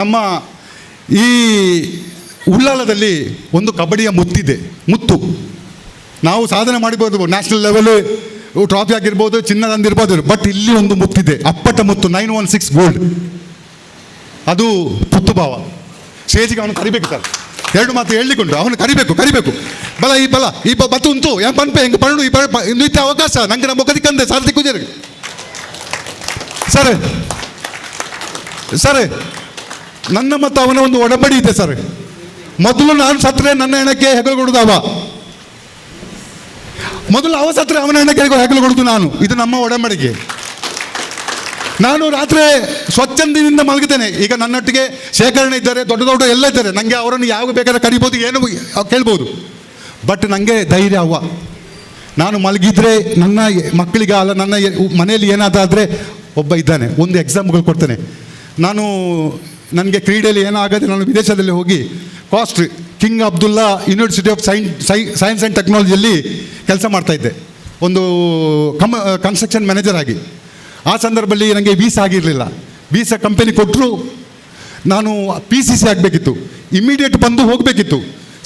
ನಮ್ಮ ಈ ಉಳ್ಳಾಲದಲ್ಲಿ ಒಂದು ಕಬಡ್ಡಿಯ ಮುತ್ತು ನಾವು ಸಾಧನೆ ಮಾಡಿರ್ಬೋದು, ನ್ಯಾಷನಲ್ ಲೆವೆಲ್ ಟ್ರಾಫಿ ಆಗಿರ್ಬೋದು, ಚಿನ್ನದಂದಿರ್ಬೋದು, ಬಟ್ ಇಲ್ಲಿ ಒಂದು ಮುತ್ತಿದೆ, ಅಪ್ಪಟ ಮುತ್ತು 916 ಗೋಲ್ಡ್. ಅದು ಪುತ್ತು ಭಾವ. ಸ್ಟೇಜಿಗೆ ಅವನು ಕರಿಬೇಕು ಸರ್, 2 ಮಾತು ಹೇಳಲಿಕ್ಕುಂಟು, ಅವನು ಕರಿಬೇಕು ಬಲ ಈ ಬತ್ತು ಉಂಟು ಏನು ಪನ್ಪೆ ಹೆಂಗೆ ಪಣ್ಣು ಈ ನಿತ್ಯ ಅವಕಾಶ ನಂಗೆ ನಮ್ಮ ಕದಿಕಂದೆ ಸಾರಥಿ ಕುಜೇರಿ ಸರ್ ನನ್ನ ಮತ್ತು ಅವನ ಒಂದು ಒಡಂಬಡಿ ಇದೆ ಸರ್. ಮೊದಲು ನಾನು ಸತ್ತರೆ ನನ್ನ ಹೆಣಕ್ಕೆ ಹೆಗಲು ಕೊಡುದು ಅವ, ಮೊದಲು ಅವ ಸತ್ತರೆ ಅವನ ಹೆಣಕ್ಕೆ ಹೆಗಲು ಕೊಡುದು ನಾನು. ಇದು ನಮ್ಮ ಒಡಂಬಡಿಕೆ. ನಾನು ರಾತ್ರಿ ಸ್ವಚ್ಛಂದಿನಿಂದ ಮಲಗುತ್ತೇನೆ. ಈಗ ನನ್ನೊಟ್ಟಿಗೆ ಶೇಖರಣೆ ಇದ್ದಾರೆ, ದೊಡ್ಡ ಎಲ್ಲ ಇದ್ದಾರೆ. ನನಗೆ ಅವರನ್ನು ಯಾವಾಗ ಬೇಕಾದ್ರೆ ಕರಿಬೋದು, ಏನು ಕೇಳ್ಬೋದು. ಬಟ್ ನನಗೆ ಧೈರ್ಯ ಅವ್ವ. ನಾನು ಮಲಗಿದ್ರೆ ನನ್ನ ಮಕ್ಕಳಿಗೆ ಅಲ್ಲ, ನನ್ನ ಮನೆಯಲ್ಲಿ ಏನಾದಾದರೆ ಒಬ್ಬ ಇದ್ದಾನೆ. ಒಂದು ಎಕ್ಸಾಂಪಲ್ ಕೊಡ್ತೇನೆ. ನನಗೆ ಕ್ರೀಡೆಯಲ್ಲಿ ಏನಾಗದೆ ನಾನು ವಿದೇಶದಲ್ಲಿ ಹೋಗಿ King Abdullah University of Science and ಟೆಕ್ನಾಲಜಿಯಲ್ಲಿ ಕೆಲಸ ಮಾಡ್ತಾಯಿದ್ದೆ, ಒಂದು ಕನ್ಸ್ಟ್ರಕ್ಷನ್ ಮ್ಯಾನೇಜರ್ ಆಗಿ. ಆ ಸಂದರ್ಭದಲ್ಲಿ ನನಗೆ ವೀಸಾ ಆಗಿರಲಿಲ್ಲ. ವೀಸಾ ಕಂಪನಿ ಕೊಟ್ಟರು, ನಾನು PCC ಆಗಬೇಕಿತ್ತು, ಇಮ್ಮಿಡಿಯೇಟ್ ಬಂದು ಹೋಗಬೇಕಿತ್ತು.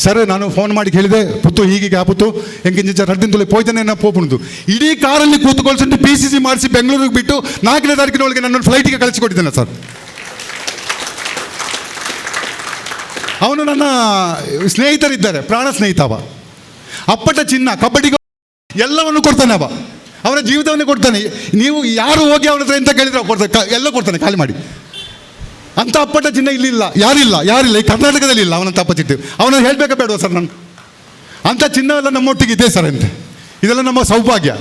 ಸರ್ ನಾನು ಫೋನ್ ಮಾಡಿ ಹೇಳಿದೆ, ಪುತ್ತು ಹೀಗೆ ಆಪುತ್ತು ಹೆಂಗೆ ರಡ್ಡಿಂದಲೇ ಪೋಯ್ತಾನೆ ನಾ ಪೋಪುಣದು. ಇಡೀ ಕಾರಲ್ಲಿ ಕೂತ್ಕೊಳ್ಸಂಡು PCC ಮಾಡಿಸಿ ಬೆಂಗಳೂರಿಗೆ ಬಿಟ್ಟು 4ನೇ ತಾರೀಕಿನೊಳಗೆ ನನ್ನನ್ನು ಫ್ಲೈಟಿಗೆ ಕಳಿಸಿಕೊಟ್ಟಿದ್ದೇನೆ ಸರ್. ಅವನು ನನ್ನ ಸ್ನೇಹಿತರಿದ್ದಾರೆ, ಪ್ರಾಣ ಸ್ನೇಹಿತವ. ಅಪ್ಪಟ ಚಿನ್ನ, ಕಬಡ್ಡಿಗೆ ಎಲ್ಲವನ್ನು ಕೊಡ್ತಾನೆ ಅವ, ಅವನ ಜೀವಿತವನ್ನೇ ಕೊಡ್ತಾನೆ. ನೀವು ಯಾರು ಹೋಗಿ ಅವನ ಹತ್ರ ಎಂತ ಕೇಳಿದ್ರೆ ಕೊಡ್ತಾನೆ, ಎಲ್ಲ ಕೊಡ್ತಾನೆ ಖಾಲಿ ಮಾಡಿ. ಅಂಥ ಅಪ್ಪಟ ಚಿನ್ನ ಇಲ್ಲಿಲ್ಲ, ಯಾರಿಲ್ಲ ಈ ಕರ್ನಾಟಕದಲ್ಲಿ ಇಲ್ಲ ಅವನಂತ ಅಪ್ಪ ಚಿಟ್ಟು. ಅವನನ್ನು ಹೇಳಬೇಕಾ ಬೇಡವಾ ಸರ್? ನಾನು ಅಂಥ ಚಿನ್ನ ಎಲ್ಲ ನಮ್ಮೊಟ್ಟಿಗೆ ಇದೆ ಸರ್ ಅಂತೆ. ಇದೆಲ್ಲ ನಮ್ಮ ಸೌಭಾಗ್ಯ.